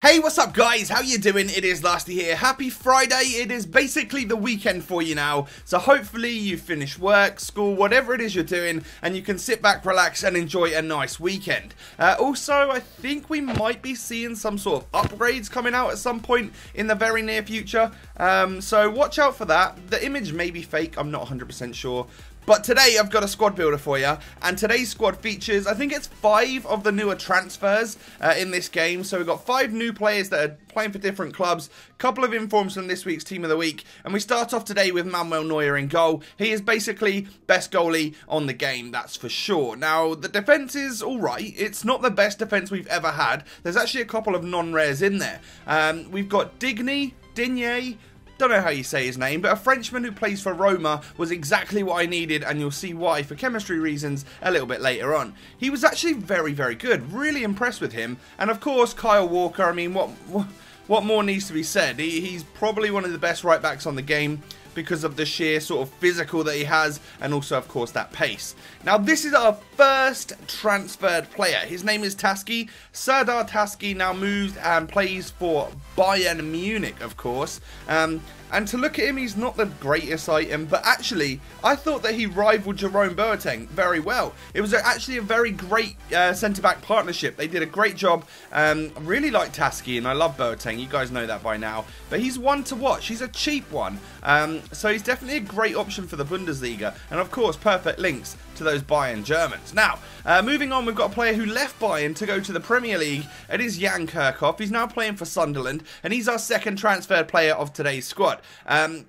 Hey, what's up guys? How you doing? It is Lasty here. Happy Friday. It is basically the weekend for you now. So hopefully you finish work, school, whatever it is you're doing, and you can sit back, relax, and enjoy a nice weekend. Also, I think we might be seeing some sort of upgrades coming out at some point in the very near future. So watch out for that. The image may be fake. I'm not 100% sure. But today I've got a squad builder for you, and today's squad features, I think it's 5 of the newer transfers in this game. So we've got 5 new players that are playing for different clubs, couple of informs from this week's Team of the Week, and we start off today with Manuel Neuer in goal. He is basically best goalie on the game, that's for sure. Now, the defence is alright. It's not the best defence we've ever had. There's actually a couple of non-rares in there. We've got Digne, don't know how you say his name, but a Frenchman who plays for Roma was exactly what I needed, and you'll see why for chemistry reasons a little bit later on. He was actually very, very good. Really impressed with him. And of course, Kyle Walker, I mean, what more needs to be said? He's probably one of the best right backs on the game, because of the sheer sort of physical that he has, and also of course that pace. Now this is our first transferred player. His name is Taski. Serdar Taski now moves and plays for Bayern Munich, of course. And to look at him, he's not the greatest item, but actually, I thought that he rivaled Jerome Boateng very well. It was actually a very great centre-back partnership. They did a great job. I really like Taski, and I love Boateng. You guys know that by now. But he's one to watch. He's a cheap one. So he's definitely a great option for the Bundesliga. And of course, perfect links to those Bayern Germans. Now, moving on, we've got a player who left Bayern to go to the Premier League. It is Jan Kirchhoff. He's now playing for Sunderland, and he's our second transferred player of today's squad.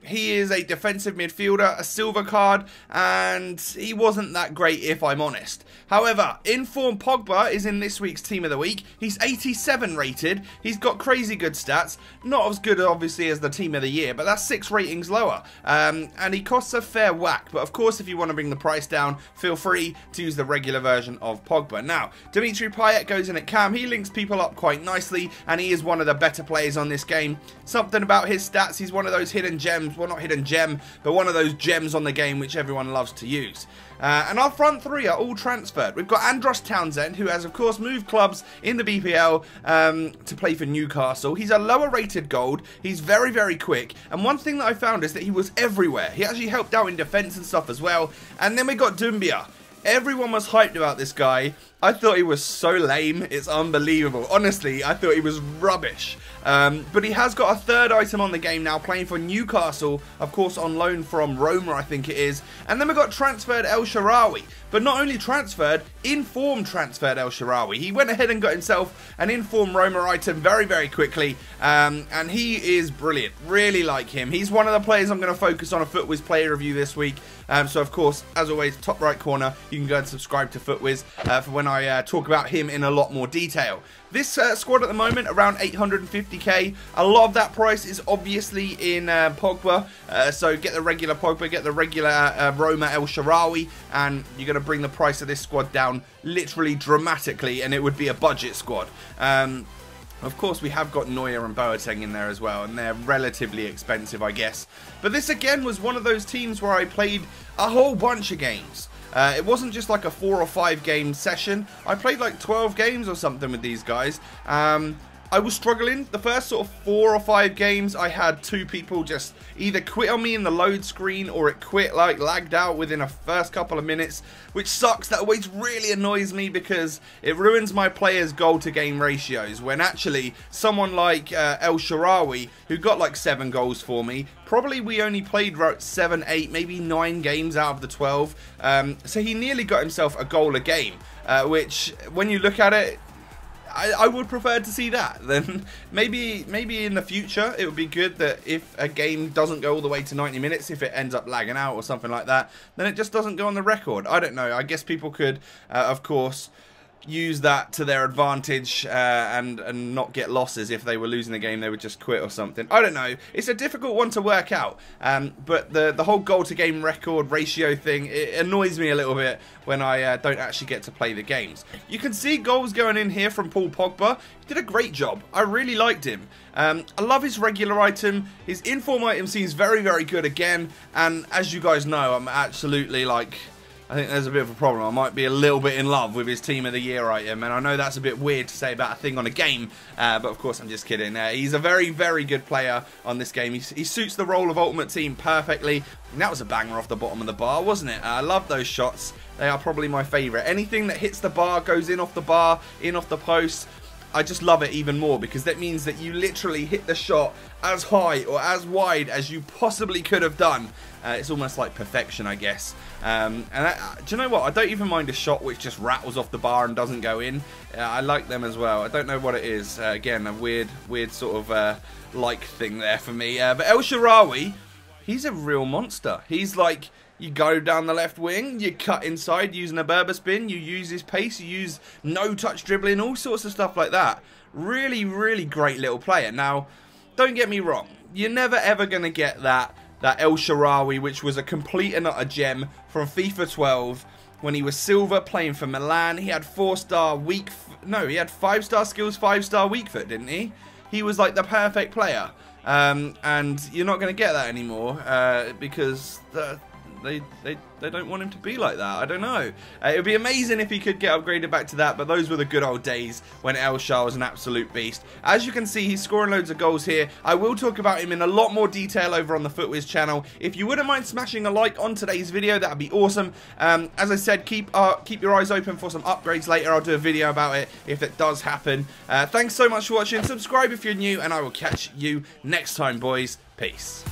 He is a defensive midfielder, a silver card, and he wasn't that great if I'm honest. However, informed Pogba is in this week's Team of the Week. He's 87 rated. He's got crazy good stats. Not as good obviously as the Team of the Year, but that's 6 ratings lower. And he costs a fair whack. But of course, if you want to bring the price down, feel free to use the regular version of Pogba. Now, Dimitri Payet goes in at cam. He links people up quite nicely, and he is one of the better players on this game. Something about his stats, he's one of those hidden gems. Well, not hidden gem, but one of those gems on the game which everyone loves to use. And our front 3 are all transferred. We've got Andros Townsend, who has of course moved clubs in the BPL to play for Newcastle. He's a lower rated gold. He's very, very quick. And one thing that I found is that he was everywhere. He actually helped out in defense and stuff as well. And then we got Doumbia. Everyone was hyped about this guy. I thought he was so lame, it's unbelievable. Honestly, I thought he was rubbish. But he has got a 3rd item on the game now, playing for Newcastle, of course on loan from Roma, I think it is. And then we got transferred El Shaarawy. But not only transferred, informed transferred El Shaarawy. He went ahead and got himself an informed Roma item very, very quickly. And he is brilliant. Really like him. He's one of the players I'm going to focus on a FUTWIZ player review this week. So of course, as always, top right corner, you can go and subscribe to FUTWIZ for when I talk about him in a lot more detail. This squad at the moment, around 850k. A lot of that price is obviously in Pogba. So get the regular Pogba, get the regular Roma El Shaarawy, and you're going to bring the price of this squad down literally dramatically, and it would be a budget squad. Of course, we have got Neuer and Boateng in there as well, and they're relatively expensive, I guess. But this, again, was one of those teams where I played a whole bunch of games. It wasn't just like a 4 or 5 game session. I played like 12 games or something with these guys. I was struggling. The first sort of 4 or 5 games, I had 2 people just either quit on me in the load screen, or it quit, like, lagged out within a first couple of minutes, which sucks. That always really annoys me because it ruins my players' goal to game ratios, when actually someone like El Shaarawy, who got like 7 goals for me, probably we only played 7, 8, maybe 9 games out of the 12, so he nearly got himself a goal a game, which when you look at it, I would prefer to see that. Then maybe in the future it would be good that if a game doesn't go all the way to 90 minutes, if it ends up lagging out or something like that, then it just doesn't go on the record. I don't know. I guess people could, of course, use that to their advantage and not get losses. If they were losing the game, they would just quit or something. I don't know. It's a difficult one to work out. But the whole goal to game record ratio thing, it annoys me a little bit when I don't actually get to play the games. You can see goals going in here from Paul Pogba. He did a great job. I really liked him. I love his regular item. His inform item seems very, very good again. And as you guys know, I'm absolutely like I think there's a bit of a problem. I might be a little bit in love with his Team of the Year item, and I know that's a bit weird to say about a thing on a game, but of course I'm just kidding. He's a very, very good player on this game. He suits the role of Ultimate Team perfectly, and that was a banger off the bottom of the bar, wasn't it? I love those shots. They are probably my favourite. Anything that hits the bar, goes in off the bar, in off the post, I just love it even more, because that means that you literally hit the shot as high or as wide as you possibly could have done. It's almost like perfection, I guess. Do you know what? I don't even mind a shot which just rattles off the bar and doesn't go in. I like them as well. I don't know what it is. Again, a weird sort of like thing there for me. But El Shaarawy, he's a real monster. He's like, you go down the left wing, you cut inside using a Berber spin, you use his pace, you use no-touch dribbling, all sorts of stuff like that. Really, really great little player. Now, don't get me wrong, you're never ever going to get that El Shaarawy, which was a complete and utter gem from FIFA 12 when he was silver playing for Milan. He had 4-star weak... No, he had 5-star skills, 5-star weak foot, didn't he? He was like the perfect player. And you're not going to get that anymore because... They don't want him to be like that. I don't know. It would be amazing if he could get upgraded back to that, but those were the good old days when El Shaarawy was an absolute beast. As you can see, he's scoring loads of goals here. I will talk about him in a lot more detail over on the FUTWIZ channel. If you wouldn't mind smashing a like on today's video, that would be awesome. As I said, keep your eyes open for some upgrades later. I'll do a video about it if it does happen. Thanks so much for watching. Subscribe if you're new, and I will catch you next time, boys. Peace.